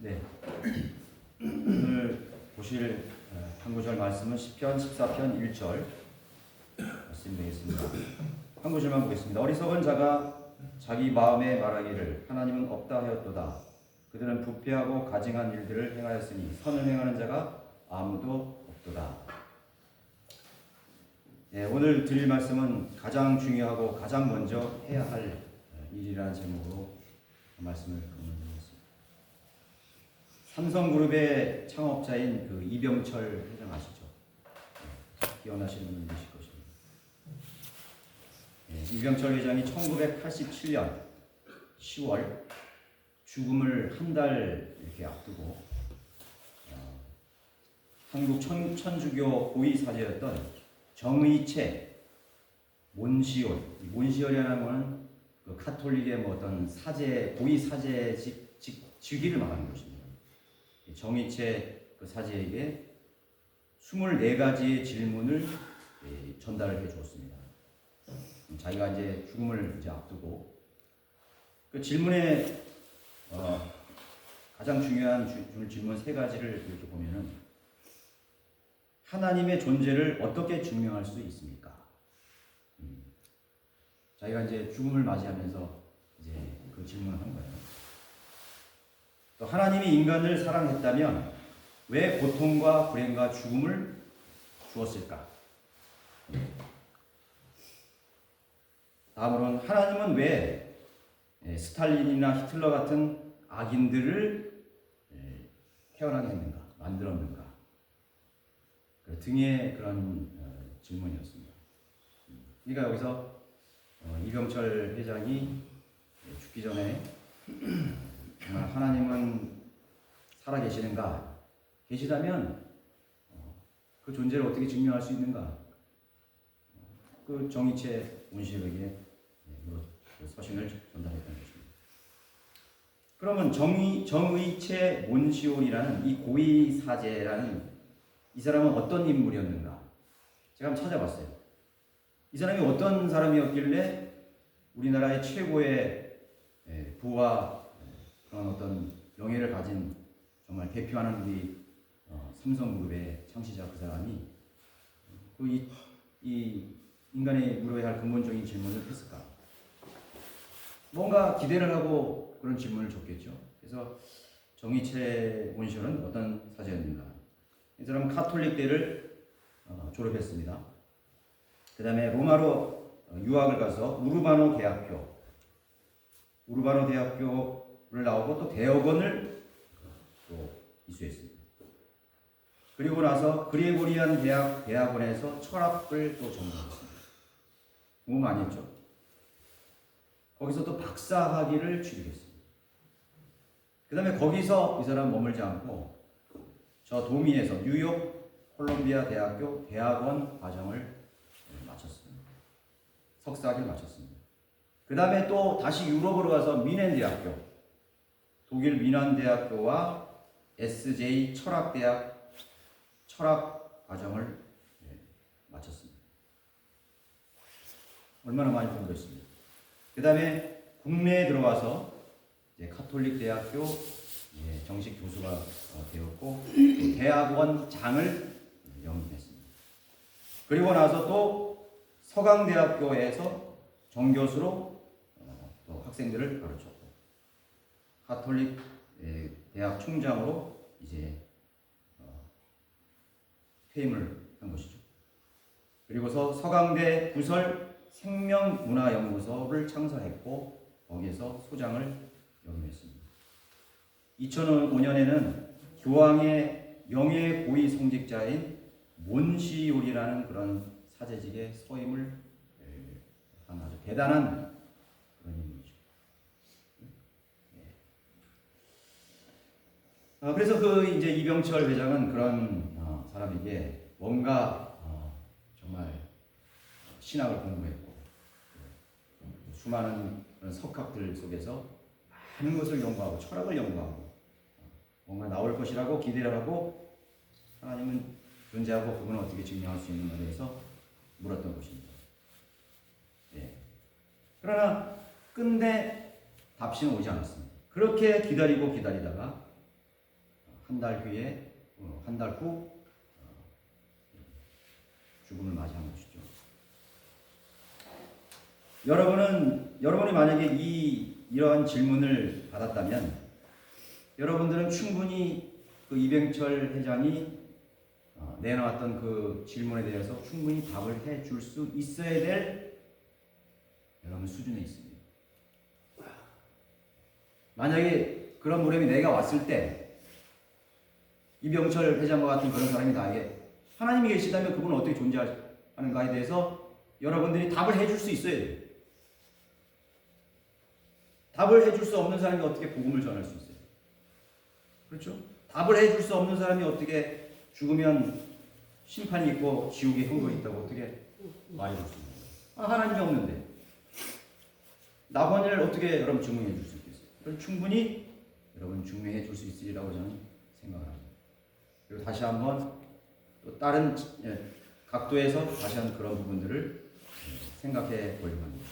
네. 오늘 보실 한 구절 말씀은 시편 14편 1절 말씀 되겠습니다. 한 구절만 보겠습니다. 어리석은 자가 자기 마음에 말하기를 하나님은 없다 하였도다. 그들은 부패하고 가증한 일들을 행하였으니 선을 행하는 자가 아무도 없도다. 네, 오늘 드릴 말씀은 가장 중요하고 가장 먼저 해야 할 일이라는 제목으로 말씀을 드리겠습니다. 삼성그룹의 창업자인 그 이병철 회장 아시죠? 기억나시는 분이 계실 것입니다. 이병철 회장이 1987년 10월 죽음을 한 달 이렇게 앞두고 한국 천주교 고위 사제였던 정의채 몬시올, 몬시올이라는 것은 그 카톨릭의 뭐 어떤 사제 고위 사제직 직위를 말하는 것입니다. 정의채 그 사제에게 24가지의 질문을 전달을 해 주었습니다. 자기가 이제 죽음을 이제 앞두고 그 질문에 가장 중요한 질문 3가지를 이렇게 보면은 하나님의 존재를 어떻게 증명할 수 있습니까? 자기가 이제 죽음을 맞이하면서 이제 그 질문을 한 거예요. 또 하나님이 인간을 사랑했다면 왜 고통과 불행과 죽음을 주었을까? 다음으로는 하나님은 왜 스탈린이나 히틀러 같은 악인들을 태어나게 했는가, 만들었는가? 그 등의 그런 질문이었습니다. 그러니까 여기서 이병철 회장이 죽기 전에 정말 하나님은 살아계시는가? 계시다면 그 존재를 어떻게 증명할 수 있는가? 그 정의채 온실에게 서신을 전달했던 것입니다. 그러면 정의채 몬시올이라는 이 고위 사제라는 이 사람은 어떤 인물이었는가? 제가 한번 찾아봤어요. 이 사람이 어떤 사람이었길래 우리나라의 최고의 부와 그런 어떤 명예를 가진 정말 대표하는 우리 삼성그룹의 창시자 그 사람이 이 인간이 물어야 할 근본적인 질문을 했을까? 뭔가 기대를 하고 그런 질문을 줬겠죠. 그래서 정의채 몬시올은 어떤 사제였는가? 이 사람은 카톨릭대를 졸업했습니다. 그 다음에 로마로 유학을 가서 우르바노 대학교를 나오고 또 대학원을 또 이수했습니다. 그리고 나서 그레고리안 대학원에서 철학을 또 전공했습니다. 너무 많이 했죠. 거기서 또 박사학위를 취득했습니다. 그 다음에 거기서 이 사람 머물지 않고 저 도미에서 뉴욕 콜롬비아 대학교 대학원 과정을 마쳤습니다. 석사학위를 마쳤습니다. 그 다음에 또 다시 유럽으로 가서 미넨대학교, 독일 미넨대학교와 SJ 철학대학 철학 과정을 마쳤습니다. 얼마나 많이 공부했습니다. 그 다음에 국내에 들어와서 이제 카톨릭 대학교 정식 교수가 되었고 대학원장을 영입했습니다. 그리고 나서 또 서강대학교에서 정교수로 또 학생들을 가르쳤고 카톨릭 대학 총장으로 이제 퇴임을 한 것이죠. 그리고서 서강대 부설 생명문화연구소를 창설했고 거기에서 소장을 역임했습니다. 2005년에는 교황의 명예 고위 성직자인 몬시올이라는 그런 사제직에 서임을 한 아주 대단한 그런 인물이죠. 그래서 그 이제 이병철 회장은 그런 사람에게 뭔가 정말 신학을 공부했고 수많은 그런 석학들 속에서 많은 것을 연구하고 철학을 연구하고 뭔가 나올 것이라고 기대를 하고 하나님은 존재하고 그분은 어떻게 증명할 수 있는가에 대해서 물었던 것입니다. 그러나 끝내 답신은 오지 않았습니다. 그렇게 기다리다가 한 달 후 죽음을 맞이한 것이죠. 여러분이 만약에 이러한 질문을 받았다면 여러분들은 충분히 그 이병철 회장이 내놓았던 그 질문에 대해서 충분히 답을 해줄 수 있어야 될 여러분 수준에 있습니다. 만약에 그런 물음이 내가 왔을 때 이병철 회장과 같은 그런 사람이 나에게 하나님이 계시다면 그분은 어떻게 존재하는가에 대해서 여러분들이 답을 해줄 수 있어야 돼요. 답을 해줄 수 없는 사람이 어떻게 복음을 전할 수 있어요? 그렇죠? 답을 해줄 수 없는 사람이 어떻게 죽으면 심판이 있고 지옥에 형벌이 있다고 어떻게 말해줄 수 있는 거예요? 하나님이 없는데 나관을 어떻게 여러분 증명해 줄 수 있겠어요? 그걸 충분히 여러분 증명해 줄 수 있으리라고 저는 생각을 합니다. 그리고 다시 한번 또 다른 각도에서 다시 한 그런 부분들을 생각해 보려고 합니다.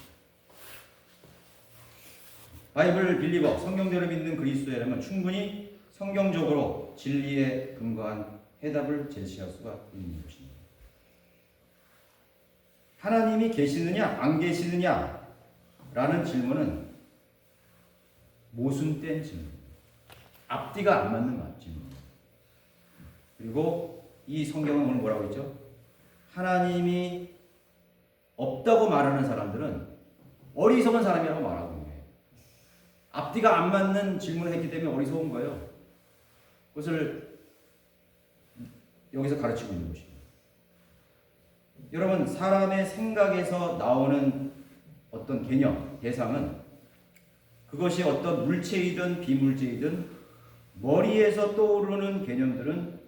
바이블 빌리버, 성경대로 믿는 그리스도인이라면 충분히 성경적으로 진리에 근거한 해답을 제시할 수가 있는 것입니다. 하나님이 계시느냐 안 계시느냐 라는 질문은 모순된 질문입니다. 앞뒤가 안 맞는 질문입니다. 그리고 이 성경은 오늘 뭐라고 했죠? 하나님이 없다고 말하는 사람들은 어리석은 사람이라고 말하고 있는 거예요. 앞뒤가 안 맞는 질문을 했기 때문에 어리석은 거예요. 그것을 여기서 가르치고 있는 것입니다. 여러분, 사람의 생각에서 나오는 어떤 개념, 대상은 그것이 어떤 물체이든 비물체이든 머리에서 떠오르는 개념들은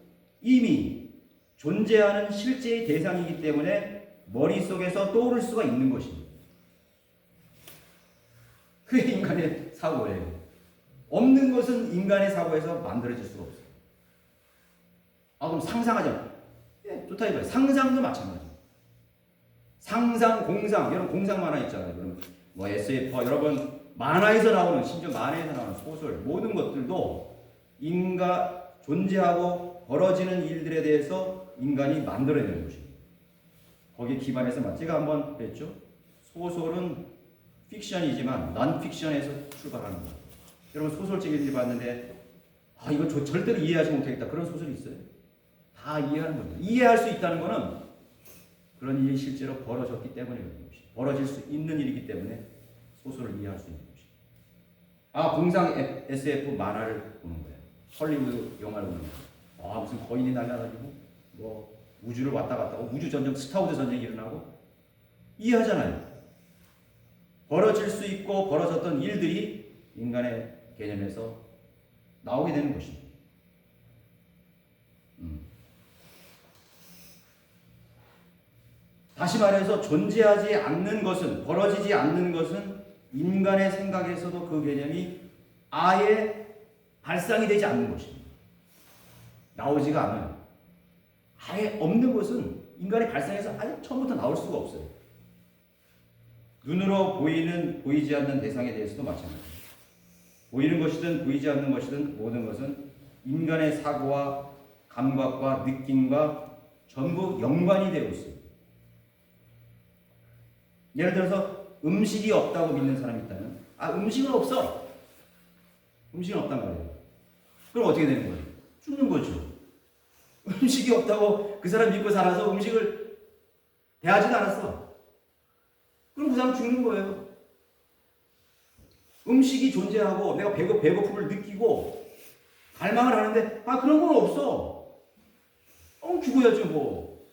이미 존재하는 실제의 대상이기 때문에 머릿속에서 떠오를 수가 있는 것입니다. 그게 인간의 사고예요. 없는 것은 인간의 사고에서 만들어질 수가 없어요. 그럼 상상하자. 좋다 이거예요. 상상도 마찬가지예요. 상상, 공상, 여러분 공상 만화 있잖아요. 그럼 뭐 SF, 여러분 만화에서 나오는, 심지어 만화에서 나오는 소설, 모든 것들도 존재하고 벌어지는 일들에 대해서 인간이 만들어내는 것입니다. 거기에 기반해서 제가 한번 했죠. 소설은 픽션이지만 난 픽션에서 출발하는 거예요. 여러분 소설책을 봤는데 이거 절대로 이해하지 못하겠다 그런 소설이 있어요. 다 이해하는 겁니다. 이해할 수 있다는 것은 그런 일이 실제로 벌어졌기 때문에 그런 것이 벌어질 수 있는 일이기 때문에 소설을 이해할 수 있는 것이. 공상 SF 만화를 보는 거예요. 헐리우드 영화를 보는 거예요. 무슨 거인이 날아가지고 뭐 우주를 왔다 갔다 하고 우주 전쟁, 스타워즈 전쟁이 일어나고 이해하잖아요. 벌어질 수 있고 벌어졌던 일들이 인간의 개념에서 나오게 되는 것입니다. 다시 말해서 존재하지 않는 것은, 벌어지지 않는 것은 인간의 생각에서도 그 개념이 아예 발상이 되지 않는 것입니다. 나오지가 않아요. 아예 없는 것은 인간의 발상에서 아예 처음부터 나올 수가 없어요. 눈으로 보이지 않는 대상에 대해서도 마찬가지입니다. 보이는 것이든 보이지 않는 것이든 모든 것은 인간의 사고와 감각과 느낌과 전부 연관이 되어 있습니다. 예를 들어서 음식이 없다고 믿는 사람이 있다면 음식은 없어. 음식은 없단 말이에요. 그럼 어떻게 되는 거예요? 죽는 거죠. 음식이 없다고 그 사람 믿고 살아서 음식을 대하지도 않았어. 그럼 그 사람 죽는 거예요. 음식이 존재하고 내가 배고픔을 느끼고 갈망을 하는데 그런 건 없어. 죽어야죠 뭐.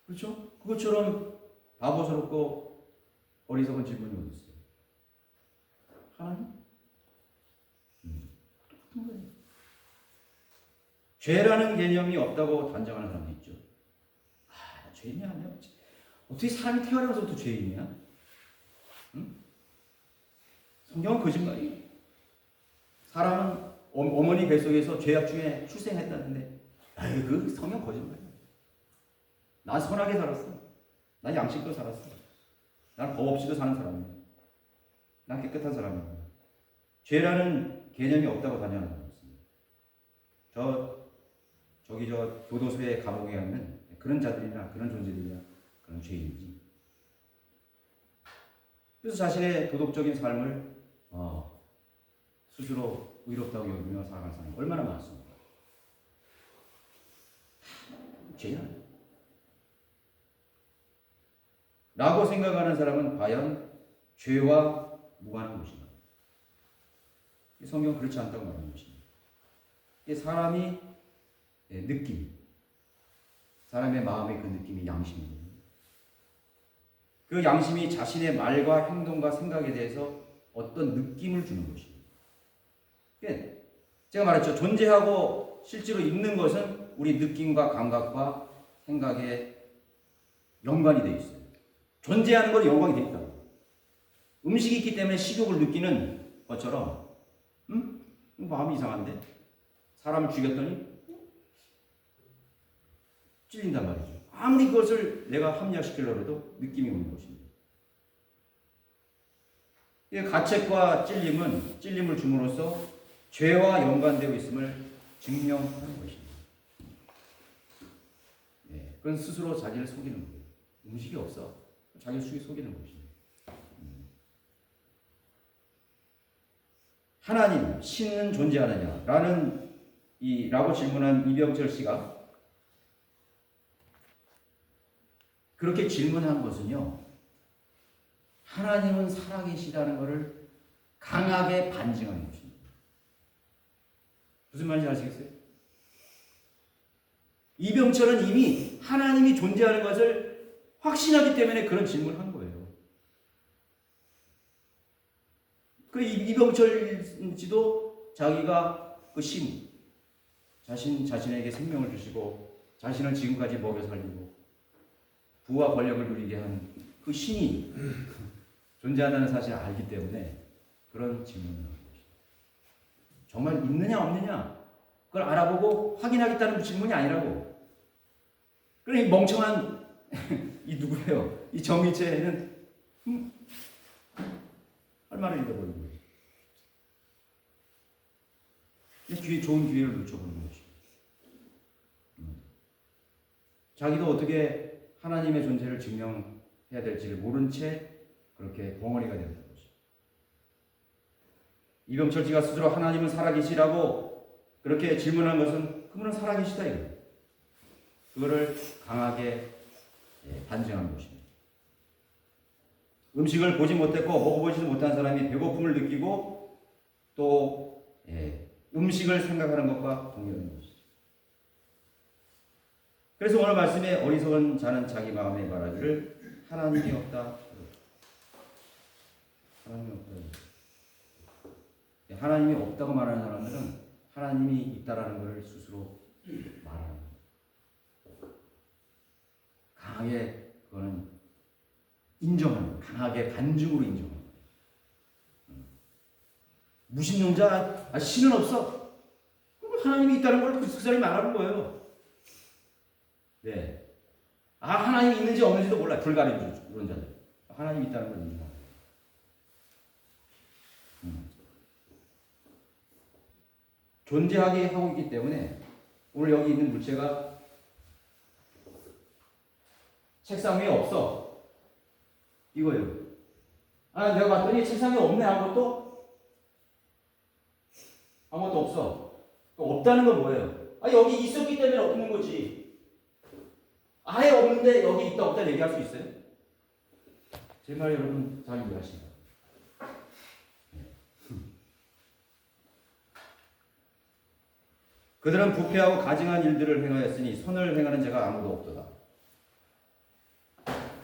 그렇죠? 그것처럼 바보스럽고 어리석은 질문이 어디 있어요? 하나님? 똑같은 거예요. 죄라는 개념이 없다고 단정하는 사람도 있죠. 나 죄인이야. 어떻게 사람이 태어나서부터 죄인이야? 응? 성경은 거짓말이에요. 사람은 어머니 뱃속에서 죄악 중에 출생했다는데 그 성경 거짓말이야. 난 선하게 살았어. 난 양식도 살았어. 난 법 없이도 사는 사람이야. 난 깨끗한 사람이야. 죄라는 개념이 없다고 단정하는 사람이 있습니다. 저 교도소의 감옥에 있는 그런 자들이나 그런 존재들이나 그런 죄인이지. 그래서 자신의 도덕적인 삶을 스스로 의롭다고 여기며 살아가는 사람이 얼마나 많습니까? 죄야. 라고 생각하는 사람은 과연 죄와 무관한 것인가? 성경 그렇지 않다고 말하는 것입니다. 사람이 느낌, 사람의 마음의 그 느낌이 양심입니다. 그 양심이 자신의 말과 행동과 생각에 대해서 어떤 느낌을 주는 것입니다. 제가 말했죠. 존재하고 실제로 있는 것은 우리 느낌과 감각과 생각에 연관이 되어 있어요. 존재하는 건 연관이 되어 있다고. 음식이 있기 때문에 식욕을 느끼는 것처럼 마음이 이상한데 사람을 죽였더니 찔린단 말이죠. 아무리 그것을 내가 합리화시키려고 해도 느낌이 오는 것입니다. 가책과 찔림을 줌으로써 죄와 연관되어 있음을 증명하는 것입니다. 그건 스스로 자기를 속이는 거예요. 음식이 없어. 자기를 속이는 것입니다. 하나님, 신은 존재하느냐? 라고 질문한 이병철 씨가 그렇게 질문한 것은요, 하나님은 살아계시다는 것을 강하게 반증하는 것입니다. 무슨 말인지 아시겠어요? 이병철은 이미 하나님이 존재하는 것을 확신하기 때문에 그런 질문을 한 거예요. 그 이병철 씨도 자기가 그 신, 자신에게 생명을 주시고 자신을 지금까지 먹여 살리고 부와 권력을 누리게 한 그 신이 존재한다는 사실을 알기 때문에 그런 질문을 하는 것입니다. 정말 있느냐 없느냐 그걸 알아보고 확인하겠다는 질문이 아니라고. 그러니 멍청한 이 누구예요? 이 정의체는 할 말을 잃어버린 거예요. 좋은 기회를 놓쳐버린 것이죠. 자기도 어떻게 하나님의 존재를 증명해야 될지를 모른 채 그렇게 벙어리가 되었던 것이죠. 이병철 씨가 스스로 하나님은 살아계시라고 그렇게 질문한 것은 그분은 살아계시다 이거예요. 그거를 강하게 반증한 것입니다. 음식을 보지 못했고 먹어보지도 못한 사람이 배고픔을 느끼고 또 음식을 생각하는 것과 동일한 것이죠. 그래서 오늘 말씀에 어리석은 자는 자기 마음에 말하기를 하나님이 없다. 하나님이 없다. 하나님이 없다고 말하는 사람들은 하나님이 있다라는 것을 스스로 말하는 거예요. 강하게 그거는 인정하는 거예요. 강하게 반증으로 인정하는 거예요. 무신론자, 신은 없어. 하나님이 있다는 걸 그 사람이 말하는 거예요. 네. 하나님이 있는지 없는지도 몰라. 불가리론자들. 하나님이 있다는 걸 인정하는 거예요. 존재하게 하고 있기 때문에 오늘 여기 있는 물체가 책상 위에 없어. 이거예요. 내가 봤더니 책상 위에 없네. 아무것도 없어. 없다는 건 뭐예요? 여기 있었기 때문에 없는 거지. 아예 없는데 여기 있다 없다 얘기할 수 있어요? 제 말 여러분 잘 이해하시나요? 그들은 부패하고 가증한 일들을 행하였으니 선을 행하는 자가 아무도 없도다.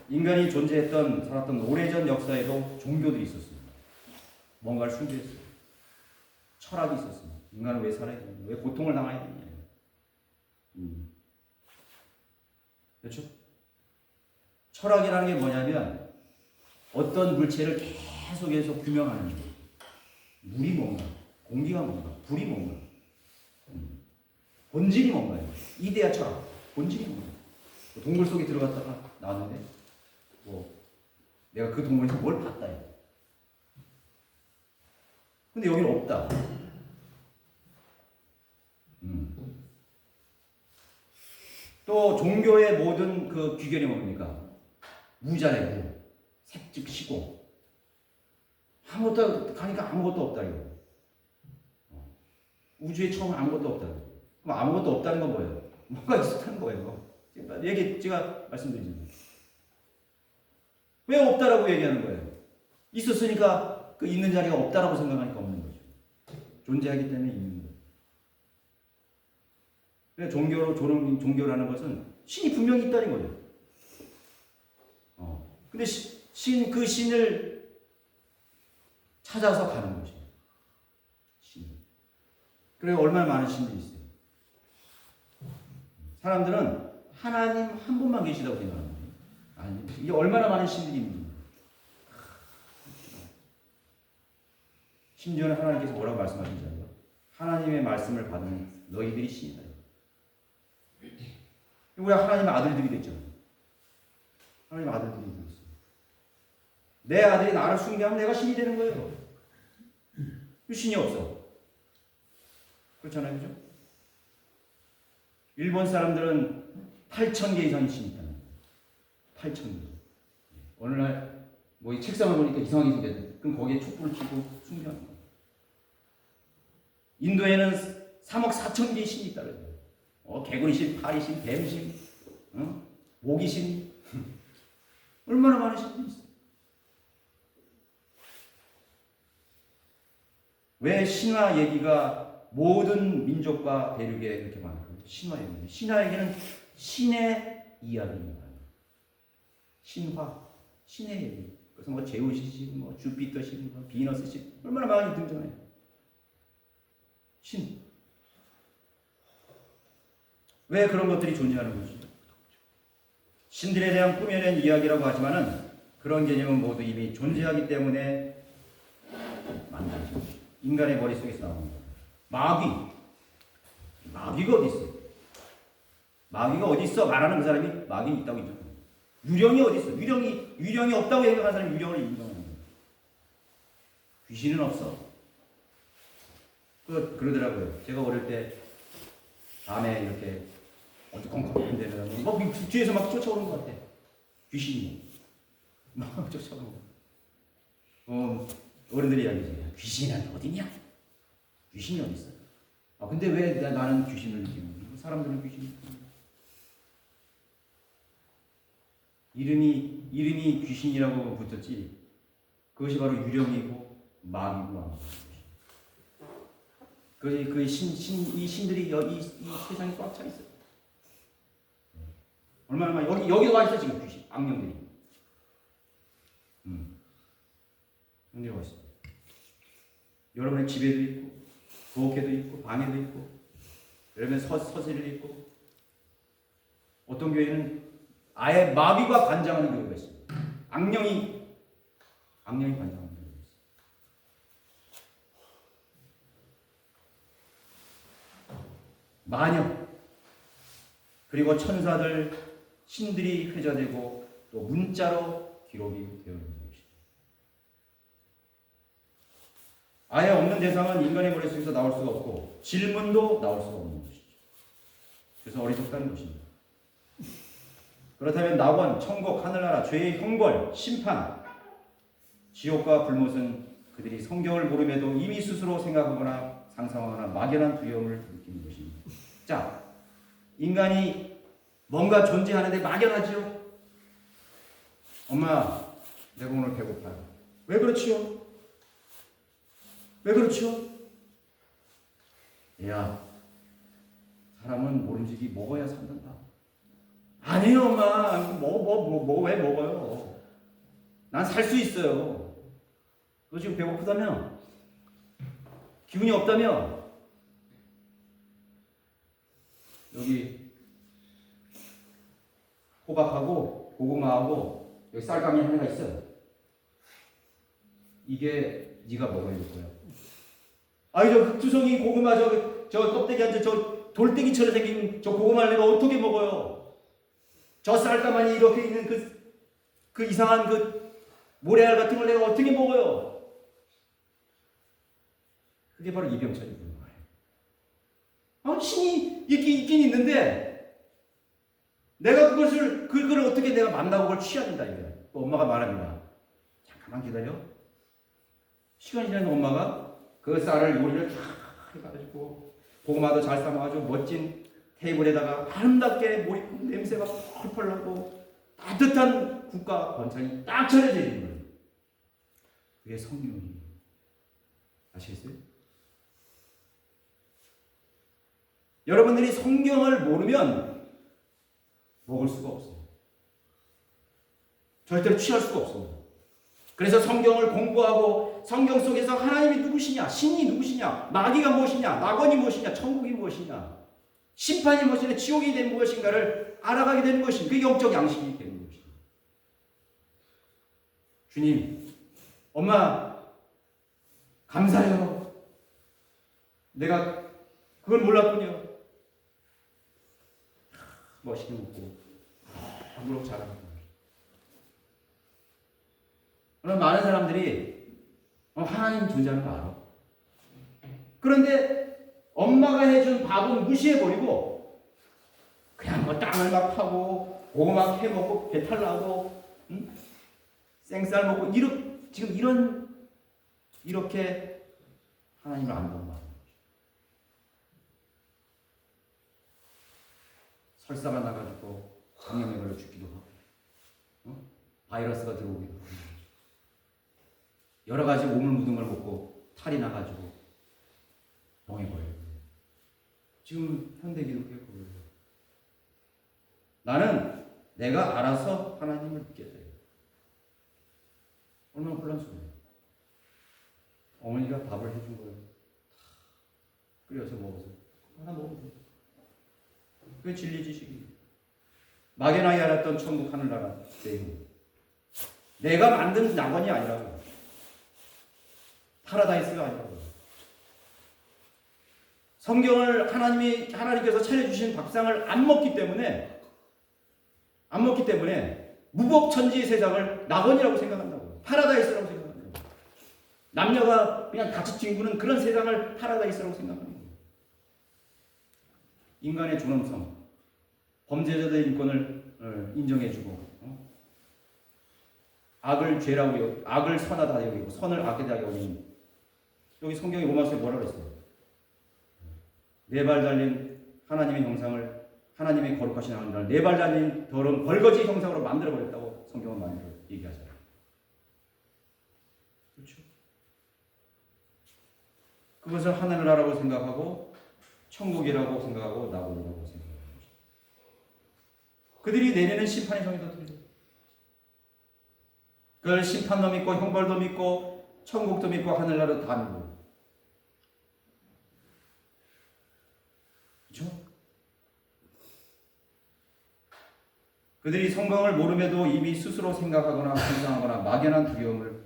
인간이 살았던 오래전 역사에도 종교들이 있었습니다. 뭔가를 숭배했어요. 철학이 있었습니다. 인간은 왜 살아야 되냐? 왜 고통을 당해야 되냐? 그렇죠? 철학이라는 게 뭐냐면 어떤 물체를 계속해서 규명하는 거예요. 물이 뭔가, 공기가 뭔가, 불이 뭔가, 본질이 뭔가요? 이데아 철학, 본질이 뭔가. 동굴 속에 들어갔다가 나왔는데 내가 그 동굴에서 뭘 봤다. 근데 여기는 없다. 또 종교의 모든 그 귀결이 뭡니까? 무자의 무, 색즉 시공. 아무것도 가니까 아무것도 없다 이거. 우주에 처음 아무것도 없다. 그럼 아무것도 없다는 건 뭐예요? 뭐가 있었다는 거예요. 제가 말씀드리잖아요. 왜 없다라고 얘기하는 거예요? 있었으니까 그 있는 자리가 없다라고 생각하니까 없는 거죠. 존재하기 때문에 있는 거예요. 그래서 종교라는 것은 신이 분명히 있다는 거죠. 근데 그 신을 찾아서 가는 거죠. 그래서 얼마나 많은 신들이 있어요. 사람들은 하나님 한 분만 계시다고 생각하는 거예요. 아니, 이게 얼마나 많은 신들이 있는지. 심지어는 하나님께서 뭐라고 말씀하신지 알아요? 하나님의 말씀을 받는 너희들이 신이다. 우리 하나님의 아들들이 됐잖아요. 하나님의 아들들이 됐어요. 내 아들이 나를 숭배하면 내가 신이 되는 거예요. 신이 없어. 그렇잖아요, 그죠? 일본 사람들은 8,000개 이상의 신이 있다는 거예요. 8,000개. 어느 날 뭐 이 책상을 보니까 이상하게 생겼대. 그럼 거기에 촛불을 켜고 숭배하는 거예요. 인도에는 3억 4천 개의 신이 있다는 거예요. 개구리신, 파리신, 뱀신, 모기신. 얼마나 많은 신이 있어요. 왜 신화 얘기가 모든 민족과 대륙에 그렇게 많을까요? 신화 얘기는. 신화에게는 신의 이야기입니다. 신화, 신의 얘기. 그래서 뭐 제우스신, 뭐 주피터신, 뭐 비너스신 얼마나 많이 등장해요. 신. 왜 그런 것들이 존재하는 거지? 신들에 대한 꾸며낸 이야기라고 하지만은 그런 개념은 모두 이미 존재하기 때문에 만들어진 인간의 머릿속에서 나옵니다. 마귀가 어디 있어? 마귀가 어디 있어? 말하는 그 사람이 마귀는 있다고 인정합니다. 유령이 어디 있어? 유령이 없다고 생각하는 사람이 유령을 인정하는 거예요. 귀신은 없어. 그러더라고요. 제가 어릴 때 밤에 이렇게 어두컴컴한 데는 막 뒤에서 막 쫓아오는 것 같아. 귀신이 막 쫓아오는 거. 어른들이 이야기해요. 귀신은 어디냐? 귀신이 어디 있어? 근데 왜 나는 귀신을 느끼는 거야? 사람들은 귀신이 느끼는 거야. 이름이 귀신이라고 붙었지. 그것이 바로 유령이고 마귀고 이 신들이 이 세상에 꽉 차 있어요. 얼마나 많이 여기도 와 있어 지금 귀신, 악령들이. 악령이 와 있어. 여러분의 집에도 있고, 부엌에도 있고, 방에도 있고, 여러분의 서실에도 있고. 어떤 교회는 아예 마귀가 관장하는 교회가 있어요. 악령이 관장하는 교회가 있어요. 마녀, 그리고 천사들, 신들이 회자되고 또 문자로 기록이 되어 있는 것이죠. 아예 없는 대상은 인간의 머릿속에서 나올 수가 없고 질문도 나올 수가 없는 것이죠. 그래서 어리석다는 것입니다. 그렇다면 낙원, 천국, 하늘나라, 죄의 형벌, 심판, 지옥과 불못은 그들이 성경을 모름에도 이미 스스로 생각하거나 상상하거나 막연한 두려움을 느끼는 것입니다. 자, 인간이 뭔가 존재하는데 막연하지요? 엄마, 내가 오늘 배고파요. 왜 그렇지요? 왜 그렇지요? 야, 사람은 모름지기 먹어야 산단다. 아니에요, 엄마. 왜 먹어요? 난 살 수 있어요. 너 지금 배고프다며? 기운이 없다며? 여기 호박하고 고구마하고 여기 쌀감이 하나가 있어요. 이게 네가 먹어야 될 거야. 아니 저 흑투성이 고구마 저 껍데기 한 저 돌덩이처럼 생긴 저 고구마를 내가 어떻게 먹어요? 저 쌀가마니 이렇게 있는 그 이상한 그 모래알 같은 걸 내가 어떻게 먹어요? 그게 바로 이병철이 부르는 거예요. 신이 있긴 있는데 내가 그걸 어떻게 내가 만나고 그걸 취해야 된다 이거야. 엄마가 말합니다. 잠깐만 기다려. 시간이 지나면 엄마가 그 쌀을 요리를 쫙 해가지고 고구마도 잘 삶아가지고 멋진 테이블에다가 아름답게 머리국 냄새가 펄펄 나고 따뜻한 국과 번찬이 딱 차려져 있는 거예요. 그게 성경이에요. 아시겠어요? 여러분들이 성경을 모르면 먹을 수가 없어요. 절대로 취할 수가 없어요. 그래서 성경을 공부하고 성경 속에서 하나님이 누구시냐, 신이 누구시냐, 마귀가 무엇이냐, 낙원이 무엇이냐, 천국이 무엇이냐, 심판이 무엇이냐, 지옥이 된 무엇인가를 알아가게 되는 것이 그게 영적 양식이 되는 것입니다. 주님, 엄마 감사해요. 내가 그걸 몰랐군요. 멋있게 웃고 무릎 잘하고. 그럼 많은 사람들이 하나님 존재하는 거 알아. 그런데 엄마가 해준 밥은 무시해버리고 그냥 뭐 땅을 막 파고 고구마 캐먹고 배탈 나고 생쌀 먹고 이렇게 하나님을 안 본다. 설사가 나가지고 장염에 걸려 죽기도 하고 바이러스가 들어오기도 하고 여러 가지 오물 묻은 걸 먹고 탈이 나가지고 병에 걸려요. 지금 현대 기독교에 그거예요. 나는 내가 알아서 하나님을 믿게 돼요. 얼마나 혼란스러워요. 어머니가 밥을 해준 거예요. 끓여서 먹어서 하나 먹으면 돼요. 그게 진리 지식이에요. 막연하게 알았던 천국 하늘나라 내용. 내가 만든 낙원이 아니라고. 파라다이스가 아니라고. 성경을 하나님께서 차려주신 밥상을 안 먹기 때문에 무법천지의 세상을 낙원이라고 생각한다고. 파라다이스라고 생각한다고. 남녀가 그냥 같이 뒹구는 그런 세상을 파라다이스라고 생각하는 거예요. 인간의 존엄성, 범죄자들의 인권을 인정해주고, 악을 죄라고 악을 선하다 여기고 선을 악하다 여기는. 여기 성경이 로마서에 뭐라고 했어요? 네 발 달린 하나님의 형상을 하나님의 거룩하신 하나님을 네 발 달린 더러운 벌거지 형상으로 만들어버렸다고 성경은 많이 얘기하잖아요. 그렇죠? 그것을 하늘나라라고 생각하고 천국이라고 생각하고 낙원이라고 생각하는 것입니다. 그들이 내리는 심판의 정이 더 틀려요. 그걸 심판도 믿고 형벌도 믿고 천국도 믿고 하늘나라도 다 믿고. 그렇죠? 그들이 성경을 모름에도 이미 스스로 생각하거나 상상하거나 막연한 두려움을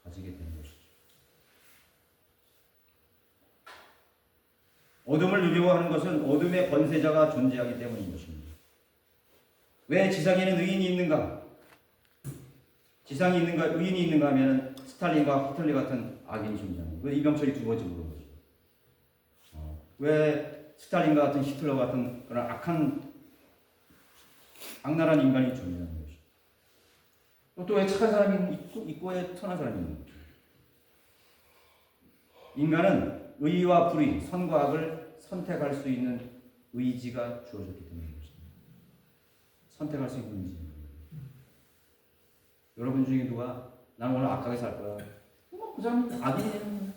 가지게 되는 것이죠. 어둠을 두려워하는 것은 어둠의 권세자가 존재하기 때문인 것입니다. 왜 지상에는 의인이 있는가? 의인이 있는가 하면 스탈린과 히틀러 같은 악인이 존재하는 거예요. 왜 이병철이 두 번째 물은 거죠. 왜 스탈린과 같은 히틀러 같은 그런 악랄한 인간이 존재하는 것이죠. 또 왜 착한 사람이 있고 왜 선한 사람이 있는 거죠. 인간은 의와 불의, 선과 악을 선택할 수 있는 의지가 주어졌기 때문인 것입니다. 선택할 수 있는 의지. 여러분 중에 누가 나는 오늘 악하게 살 거야. 그 사람은 악인이에요.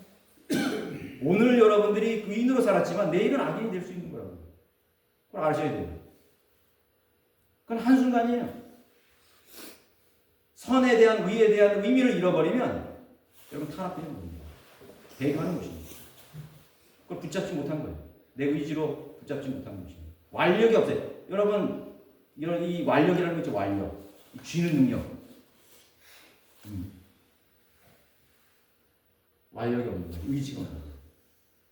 오늘 여러분들이 의인으로 살았지만 내일은 악인이 될 수 있는 거예요. 그걸 아셔야 돼요. 그건 한순간이에요. 선에 대한 의에 대한 의미를 잃어버리면 여러분 타락되는 겁니다. 배교하는 것입니다. 그걸 붙잡지 못한 거예요. 내 의지로 붙잡지 못한 것입니다. 완력이 없어요. 여러분 이 완력이라는 거 있죠. 완력. 쥐는 능력. 완력이 없는 거예요. 의지가 없는 거예요.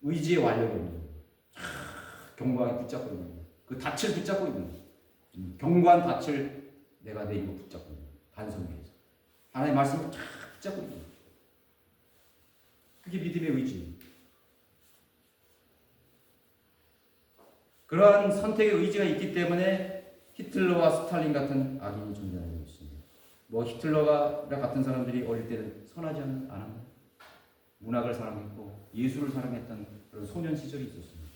의지의 완력이 없는 거예요. 견고하게 붙잡고 있는 거예요. 그 닻을 붙잡고 있는 거예요. 견고한 닻을 내가 내 입으로 붙잡고 있는 거예요. 반성 위에서. 하나님의 말씀을 쫙 붙잡고 있는 거예요. 그게 믿음의 의지예요. 그러한 선택의 의지가 있기 때문에 히틀러와 스탈린 같은 악인이 존재하고 있습니다. 뭐 히틀러가 같은 사람들이 어릴 때는 선하지 않았나? 문학을 사랑했고 예술을 사랑했던 그런 소년 시절이 있었습니다.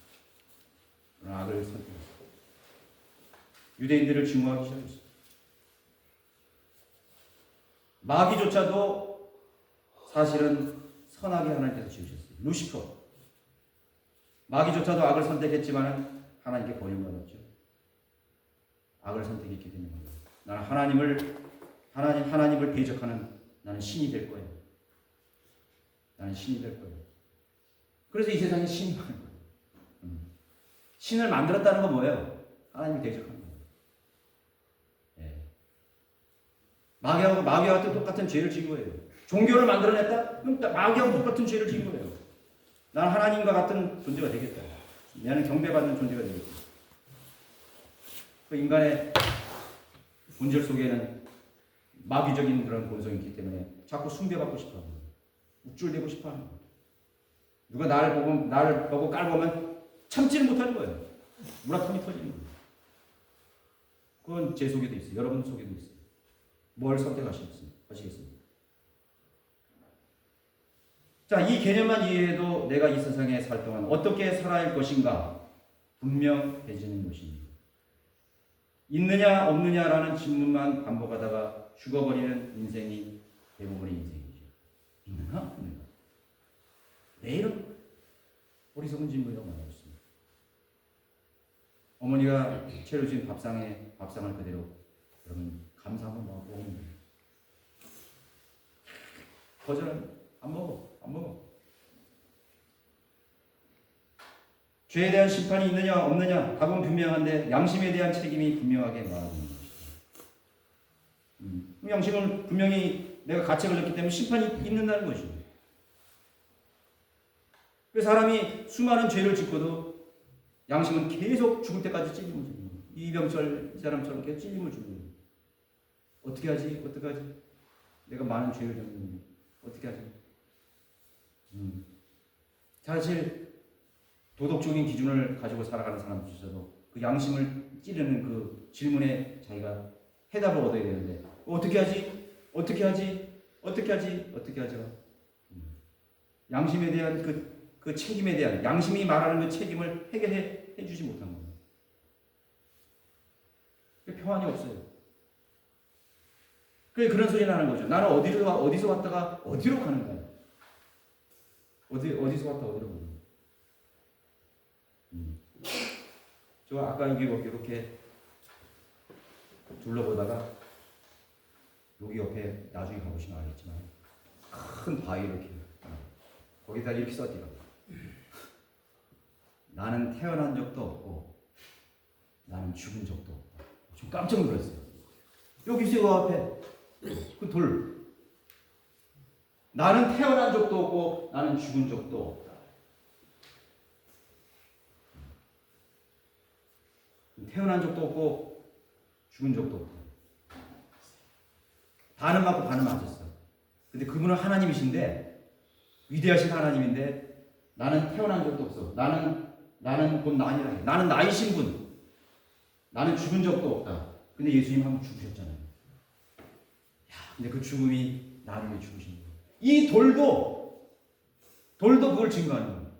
그런 악을 선택했습니다. 유대인들을 증오하기 시작했습니다. 마귀조차도 사실은 선하게 하나님께서 지으셨어요. 루시퍼. 마귀조차도 악을 선택했지만 하나님께 버림받았죠. 악을 선택했기 때문에 나는 하나님을 대적하는 나는 신이 될 거예요. 나는 신이 될 거예요. 그래서 이 세상에 신이 많은 거예요. 신을 만들었다는 건 뭐예요? 하나님을 대적하는 거예요. 예. 마귀와 똑같은 죄를 지은 거예요. 종교를 만들어냈다? 그럼 마귀하고 똑같은 죄를 지은 거예요. 나는 하나님과 같은 존재가 되겠다. 나는 경배받는 존재가 되겠다. 그 인간의 본질 속에는 마귀적인 그런 본성이 있기 때문에 자꾸 숭배받고 싶어 하고 욱줄대고 싶어 하는 거예요. 누가 나를 보고 깔보면 참지를 못하는 거예요. 무라통이 터지는 거예요. 그건 제 속에도 있어요. 여러분 속에도 있어요. 뭘 선택하시겠습니까? 자, 이 개념만 이해해도 내가 이 세상에 살 동안 어떻게 살아야 할 것인가 분명해지는 것입니다. 있느냐 없느냐라는 질문만 반복하다가 죽어버리는 인생이 대부분의 인생이죠. 있느냐 없느냐. 내일은 어리석은 질문이라고 말하고 있습니다. 어머니가 차려주신 밥상을 그대로 여러분 감사 한번 하고 먹는 거예요. 거절은 안 먹어. 죄에 대한 심판이 있느냐 없느냐 답은 분명한데 양심에 대한 책임이 분명하게 말하는 것입니다. 양심은 분명히 내가 가책을 졌기 때문에 심판이 있는다는 것이죠. 그래서 사람이 수많은 죄를 짓고도 양심은 계속 죽을 때까지 찔림을 주는 거예요. 이병철 이 사람처럼 계속 찔림을 주는 거예요. 어떻게 하지? 내가 많은 죄를 졌는데 어떻게 하지? 사실 도덕적인 기준을 가지고 살아가는 사람들조차도 그 양심을 찌르는 그 질문에 자기가 해답을 얻어야 되는데 어떻게 하지? 양심에 대한 그 책임에 대한 양심이 말하는 그 책임을 해결해 주지 못한 거예요. 평안이 없어요. 그런 소리 나는 거죠. 나는 어디서 왔다가 어디로 가는 거야? 어디서 왔다 어디로 가는 거야? 저 아까 여기 이렇게 둘러보다가 여기 옆에 나중에 가보시면 알겠지만 큰 바위 이렇게 거기다 이렇게 써있더라고요. 나는 태어난 적도 없고 나는 죽은 적도 없다. 좀 깜짝 놀랐어요. 여기 있어요. 앞에 그 돌. 나는 태어난 적도 없고 나는 죽은 적도 없다. 태어난 적도 없고 죽은 적도 없다. 반은 맞고 반은 맞았어. 근데 그분은 하나님이신데 위대하신 하나님인데 나는 태어난 적도 없어. 나는 곧 나니라 해. 나는 나이신 분. 나는 죽은 적도 없다. 근데 예수님 한번 죽으셨잖아요. 근데 그 죽음이 나를 위해 죽으신 거예요. 이 돌도 그걸 증거하는 거예요.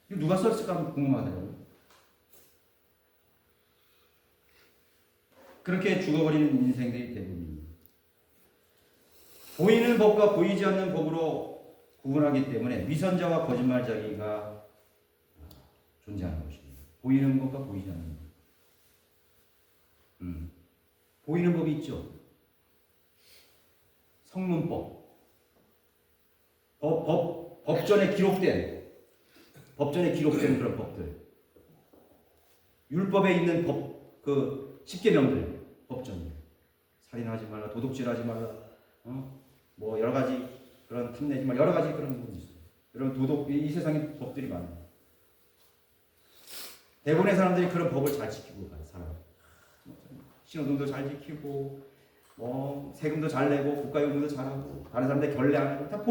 이거 누가 썼을까 궁금하더라고요. 그렇게 죽어버리는 인생들이 대부분입니다. 보이는 법과 보이지 않는 법으로 구분하기 때문에 위선자와 거짓말자기가 존재하는 것입니다. 보이는 법과 보이지 않는 법. 보이는 법이 있죠. 성문법. 법전에 기록된 그런 법들. 율법에 있는 그 10계명들, 법전. 살인하지 말라, 도둑질하지 말라, 뭐 여러 가지 그런 탐내지 말라, 여러 가지 그런 부분이 있어요. 여러분 이 세상에 법들이 많아요. 대부분의 사람들이 그런 법을 잘 지키고 살아요. 신호등도 잘 지키고, 세금도 잘 내고, 국가요금도 잘하고, 다른 사람들 결례 안 하고, 다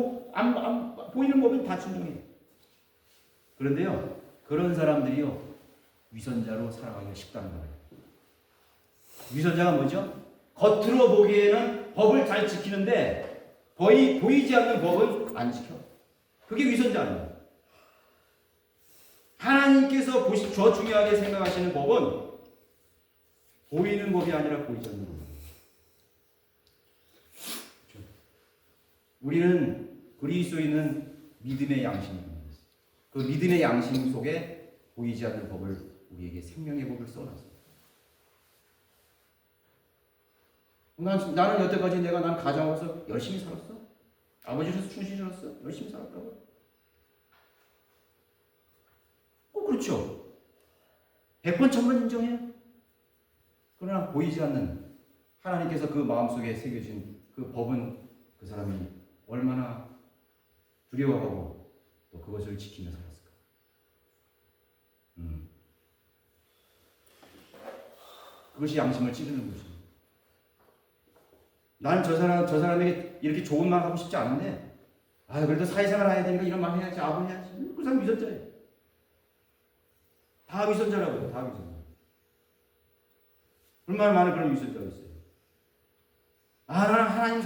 보이는 법은 다 순종해요. 그런데요, 그런 사람들이요, 위선자로 살아가기가 쉽다는 거예요. 위선자가 뭐죠? 겉으로 보기에는 법을 잘 지키는데 거의 보이지 않는 법은 안 지켜. 그게 위선자예요. 하나님께서 더 중요하게 생각하시는 법은 보이는 법이 아니라 보이지 않는 법이에요. 우리는 그리스도에 있는 믿음의 양심입니다. 그 믿음의 양심 속에 보이지 않는 법을 우리에게 생명의 법을 써놨어요. 나는 여태까지 난 가정에서 열심히 살았어. 아버지로서 충실히 살았어. 열심히 살았다고. 그렇죠. 100번 1000번 인정해요. 그러나 보이지 않는 하나님께서 그 마음속에 새겨진 그 법은 그 사람이 얼마나 두려워하고 또 그것을 지키며 살았을까. 그것이 양심을 찌르는 것입니다. 나는 저 사람에게 이렇게 좋은 말 하고 싶지 않은데, 그래도 사회생활 해야 되니까 이런 말 해야지, 아부 해야지. 그 사람 위선자예요. 다 위선자라고요, 다 위선자. 얼마나 많은 그런 위선자가 있어요. 나는 하나님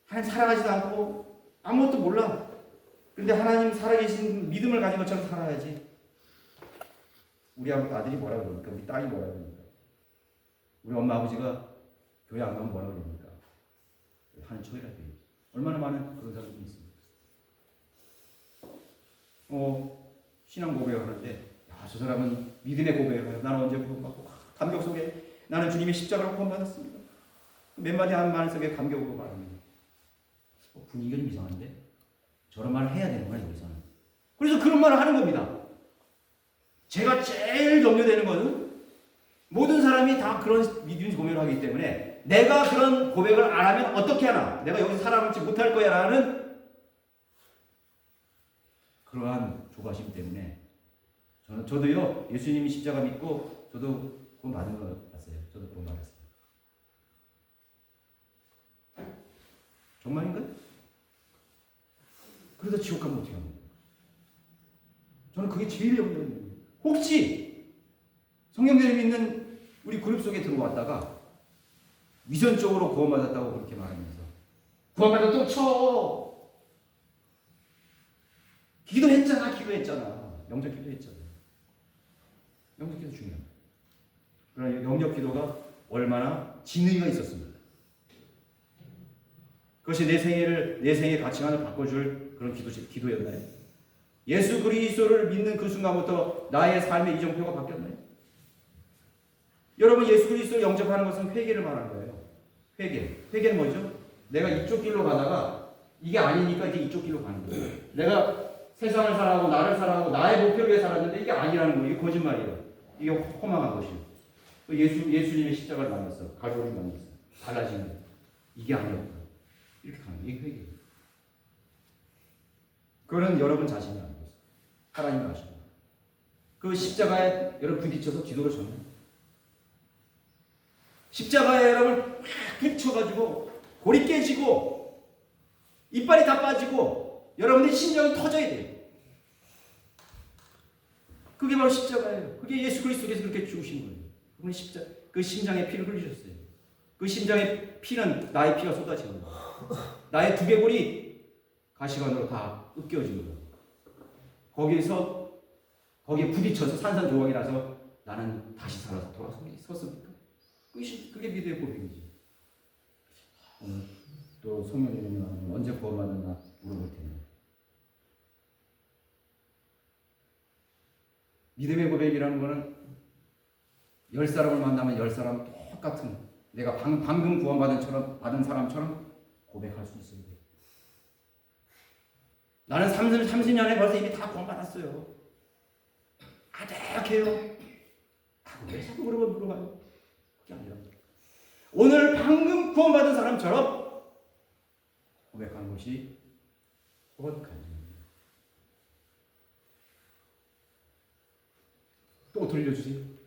살아가지도 않고 아무것도 몰라. 근데 하나님 살아계신 믿음을 가진 것처럼 살아야지. 우리 아들이 뭐라 그러니까, 우리 딸이 뭐라 그러니까, 우리 엄마 아버지가 교회 안 가면 뭐라 그러니까 하는 척이라도 해야지. 얼마나 많은 그런 사람들이 있습니까? 신앙 고백을 하는데, 저 사람은 믿음의 고백을 해요. 나는 언제 구원받고, 감격 속에 나는 주님의 십자가로 구원받았습니다. 몇 마디 한 말 속에 감격으로 말합니다. 분위기가 좀 이상한데? 저런 말을 해야 되는 거야, 여기서는. 그래서 그런 말을 하는 겁니다. 제가 제일 염려되는 것은 모든 사람이 다 그런 믿음 고백을 하기 때문에 내가 그런 고백을 안 하면 어떻게 하나? 내가 여기서 살아남지 못할 거야 라는 그러한 조바심 때문에 저도요, 예수님이 십자가 믿고 저도 구원 받은 거 같았어요. 저도 구원 받았어요. 정말인가요? 그러다 지옥 가면 어떻게 합니까? 저는 그게 제일 염려되는 거예요. 혹시 성령님을 믿는 우리 그룹 속에 들어왔다가 위선적으로 구원받았다고 그렇게 말하면서 구원받았다고 쳐! 기도했잖아. 영적 기도했잖아. 영적 기도 중요합니다. 그러나 영적 기도가 얼마나 진의가 있었습니다. 그것이 내 생의 가치관을 바꿔줄 그런 기도였나요? 예수 그리스도를 믿는 그 순간부터 나의 삶의 이정표가 바뀌었나요? 여러분, 예수 그리스도를 영접하는 것은 회개를 말하는 거예요. 회개는 뭐죠? 내가 이쪽 길로 가다가 이게 아니니까 이제 이쪽 길로 가는 거예요. 내가 세상을 사랑하고 나를 사랑하고 나의 목표를 위해 살았는데 이게 아니라는 거예요. 이게 거짓말이에요. 이게 허망한 것이에요. 예수님의 십자가를 만났어. 갈보리를 만났어. 달라진 거예요. 이게 아니었다. 이렇게 가는 거예요. 이게 회개예요. 그거는 여러분 자신이 아는 거예요. 하나님 아시고. 그 십자가에 여러분 부딪혀서 기도를 줬나요? 십자가에 여러분 막 부딪혀가지고 골이 깨지고 이빨이 다 빠지고 여러분의 심장이 터져야 돼요. 그게 바로 십자가예요. 그게 예수 그리스도께서 그렇게 죽으신 거예요. 그분이 그 심장에 피를 흘리셨어요. 그 심장의 피는 나의 피가 쏟아지는 거예요. 나의 두개골이 가시관으로 다 으깨어진 거예요. 거기에 부딪혀서 산산조각이 나서 나는 다시 살아서 섰습니까? 그게 믿음의 고백이지. 오늘 또 성령님이 언제 구원받았나 물어볼 텐데. 믿음의 고백이라는 거는 10사람을 만나면 10사람 똑같은 내가 방금 구원받은 사람처럼 고백할 수 있어야 돼. 나는 30년에 벌써 이미 다 구원받았어요. 아득해요. 왜 자꾸 물어봐요? 그게 아니라 오늘 방금 구원받은 사람처럼 고백하는 것이 고백하는 겁니다. 또 들려주세요.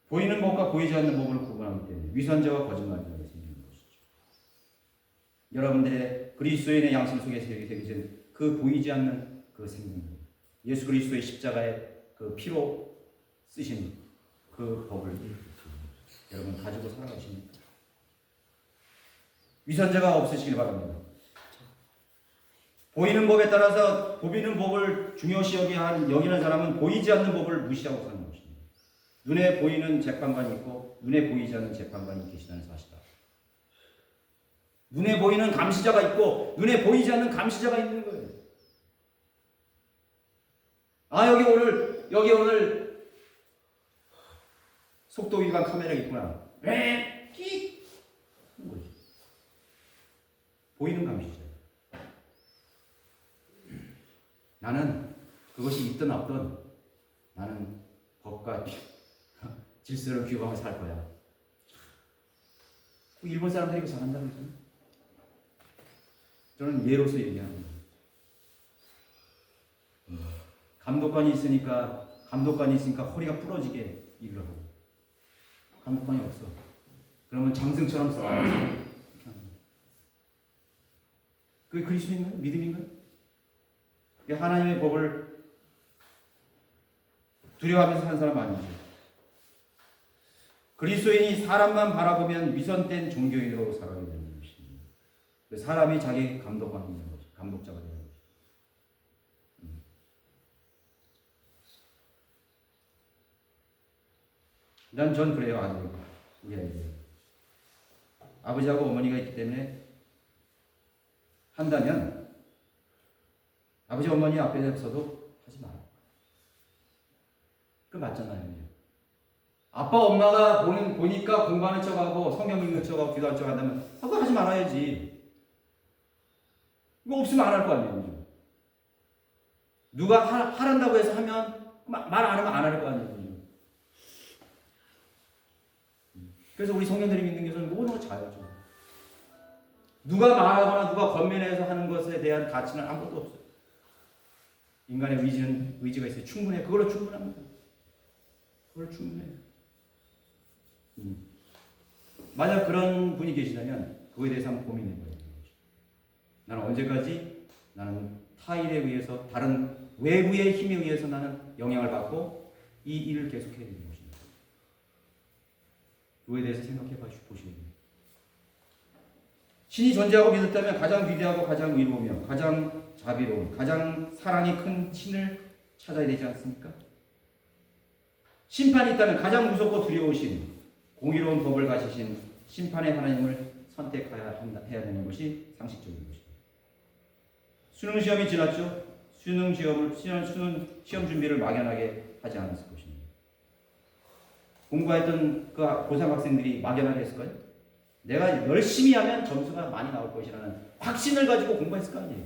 보이는 법과 보이지 않는 법을 구분하기 때문에 위선자와 거짓말자가 생기는 것이죠. 여러분들의 그리스도인의 양심 속에 새겨진 그 보이지 않는 그 생명, 예수 그리스도의 십자가의 그 피로 쓰신 그 법을 여러분 가지고 살아가십니까? 위선자가 없으시길 바랍니다. 보이는 법에 따라서 보이는 법을 중요시 여기는 사람은 보이지 않는 법을 무시하고 사는 것입니다. 눈에 보이는 재판관이 있고 눈에 보이지 않는 재판관이 계시다는 사실이다. 눈에 보이는 감시자가 있고 눈에 보이지 않는 감시자가 있는 거예요. 여기 오늘 속도 위반 카메라가 있구나. 왜? 끽! 보이는 감시자. 나는 그것이 있든 없든 나는 법과 질서를 규범하며 살 거야. 일본 사람들이 이거 잘한다는 거죠. 저는 예로서 얘기합니다. 감독관이 있으니까 허리가 부러지게 일을 하고 감독관이 없어. 그러면 장승처럼 싸워서 그게 그리스도인가요? 믿음인가요? 하나님의 법을 두려워하면서 사는 사람 아니죠. 그리스도인이 사람만 바라보면 위선된 종교인으로 살아가게 되는 것입니다. 사람이 자기 감독관이 되는 거죠. 감독자가 되는 거죠. 전 그래요. 우리 아이들. 아버지하고 어머니가 있기 때문에 한다면 아버지 어머니 앞에서도 하지 마라. 그 맞잖아요. 아빠 엄마가 보니까 공부하는 척하고 성경 읽는 척하고 기도하는 척 한다면 그거 하지 말아야지. 이거 없으면 안 할 거 아니에요. 누가 하란다고 해서 하면 말 안 하면 안 할 거 아니에요. 그래서 우리 성령들이 믿는 것은 모든 걸 자유죠. 누가 말하거나 누가 권면해서 하는 것에 대한 가치는 아무것도 없어요. 인간의 의지가 있어요. 충분해. 그걸로 충분합니다. 그걸로 충분해요. 만약 그런 분이 계시다면 그거에 대해서 한번 고민해 봐야 되는 거죠. 나는 언제까지 나는 타일에 의해서 다른 외부의 힘에 의해서 나는 영향을 받고 이 일을 계속해야 되는 것입니다. 그거에 대해서 생각해 보시면 됩니다. 신이 존재하고 믿었다면 가장 위대하고 가장 위로우며 가장 자비로운 가장 사랑이 큰 신을 찾아야 되지 않습니까? 심판이 있다면 가장 무섭고 두려우신 공의로운 법을 가지신 심판의 하나님을 선택해야 되는 것이 상식적인 것입니다. 수능 시험이 지났죠? 수능 시험 준비를 막연하게 하지 않았을 것입니다. 공부했던 그 고3 학생들이 막연하게 했을까요? 내가 열심히 하면 점수가 많이 나올 것이라는 확신을 가지고 공부했을 거 아니에요.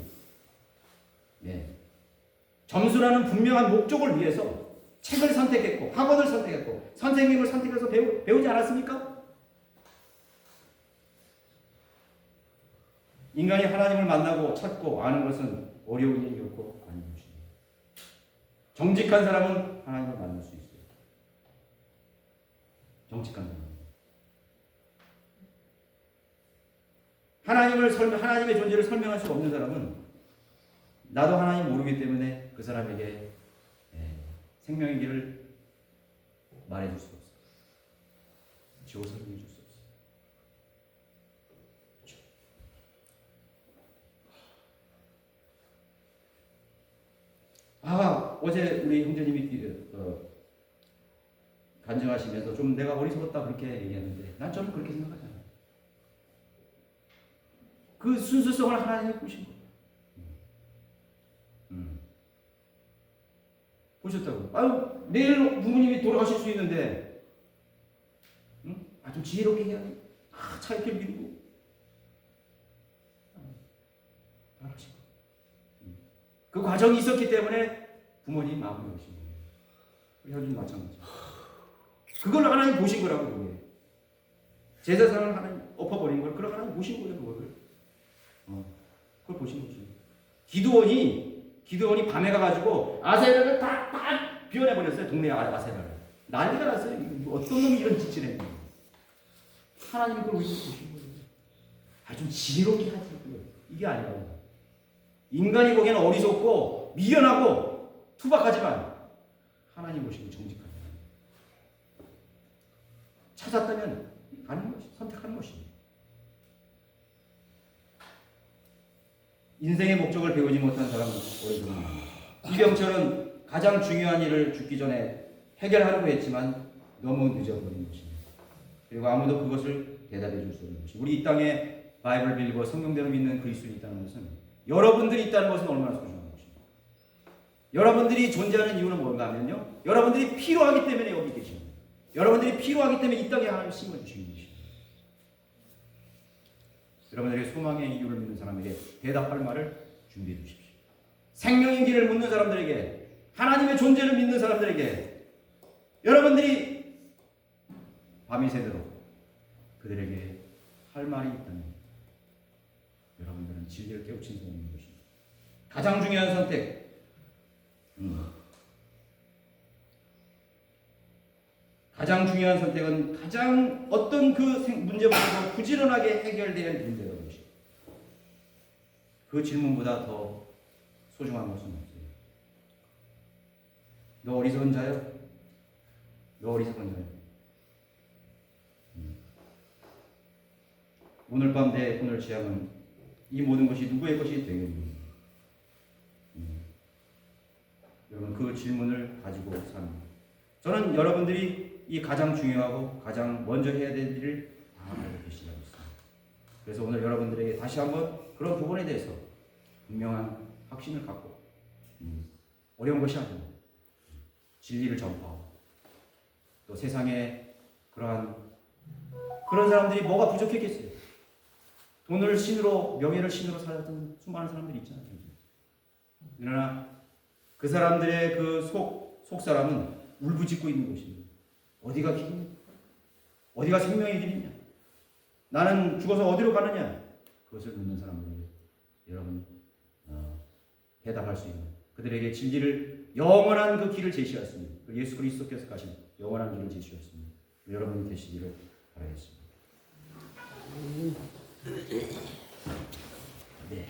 네. 점수라는 분명한 목적을 위해서 책을 선택했고 학원을 선택했고 선생님을 선택해서 배우지 않았습니까? 인간이 하나님을 만나고 찾고 아는 것은 어려운 일이었고 아닌 것입니다. 정직한 사람은 하나님을 만날 수 있어요. 정직한 사람. 하나님의 존재를 설명할 수 없는 사람은 나도 하나님 모르기 때문에 그 사람에게 생명의 길을 말해줄 수 없어요. 지고 설명해 줄 수 없어요. 그렇죠? 어제 우리 형제님이 간증하시면서 좀 내가 어리석었다 그렇게 얘기했는데 저는 그렇게 생각하잖아요. 그 순수성을 하나님이 보신 거예요. 보셨다고. 내일 부모님이 돌아가실 수 있는데, 좀 지혜롭게 해야 돼. 차이게 밀고. 돌아가신 거예요. 그 과정이 있었기 때문에 부모님 마음을 오신 거예요. 우리 현주도 마찬가지. 그걸 하나님 보신 거라고, 그게. 제사상을 하나님 엎어버린 걸, 그걸 하나님 보신 거예요, 그거를. 그걸 보신 거죠. 기드온이 밤에 가가지고 아세라를 딱 비워내버렸어요. 동네 아세라를. 난리가 났어요. 어떤 놈이 이런 짓을 했냐. 하나님이 그걸 보신 거예요. 좀 지혜롭게 하지. 이게 아니라고. 인간이 보기에는 어리석고 미련하고 투박하지만 하나님 보시기엔 정직하다. 찾았다면 가는 것이, 선택하는 것입니다. 인생의 목적을 배우지 못한 사람은 오래도록 이병철은 가장 중요한 일을 죽기 전에 해결하려고 했지만 너무 늦어버린 것입니다. 그리고 아무도 그것을 대답해 줄 수 없는 것입니다. 우리 이 땅에 바이블 빌리고 성경대로 믿는 그리스도인이 있다는 것은 여러분들이 있다는 것은 얼마나 소중한 것입니다. 여러분들이 존재하는 이유는 뭔가 하면요, 여러분들이 필요하기 때문에 여기 계십니다. 여러분들이 필요하기 때문에 이 땅에 하나님 심어주시는 것입니다. 여러분들에게 소망의 이유를 믿는 사람에게 대답할 말을 준비해 주십시오. 생명의 길을 묻는 사람들에게, 하나님의 존재를 믿는 사람들에게 여러분들이 밤이 새도록 그들에게 할 말이 있다면 여러분들은 진리를 깨우친 사람인 것입니다. 가장 중요한 선택, 가장 중요한 선택은 가장 어떤 그 문제보다도 부지런하게 해결되는 문제라는 것입니다. 그 질문보다 더 소중한 것은 없어요. 너 어리석은 자요? 너 어리석은 자요? 오늘 밤 내 오늘 취향은 이 모든 것이 누구의 것이 되겠니? 여러분 그 질문을 가지고 삽니다. 저는 여러분들이 이 가장 중요하고 가장 먼저 해야 될 일을 다 알고 계시라고 했습니다. 그래서 오늘 여러분들에게 다시 한번 그런 부분에 대해서 분명한 확신을 갖고 어려운 것이 아닙니다. 진리를 전파하고 또 세상에 그런 사람들이 뭐가 부족했겠어요. 돈을 신으로, 명예를 신으로 살았던 수많은 사람들이 있잖아요. 그러나 그 사람들의 그 속 사람은 울부짖고 있는 것입니다. 어디가 길입니까? 어디가 생명의 길이냐? 나는 죽어서 어디로 가느냐? 그것을 묻는 사람들에게 여러분 대답할 수 있는, 그들에게 진리를, 영원한 그 길을 제시하였습니다. 예수 그리스도께서 가신 영원한 길을 제시하였습니다. 여러분이 되시기를 바라겠습니다. 네.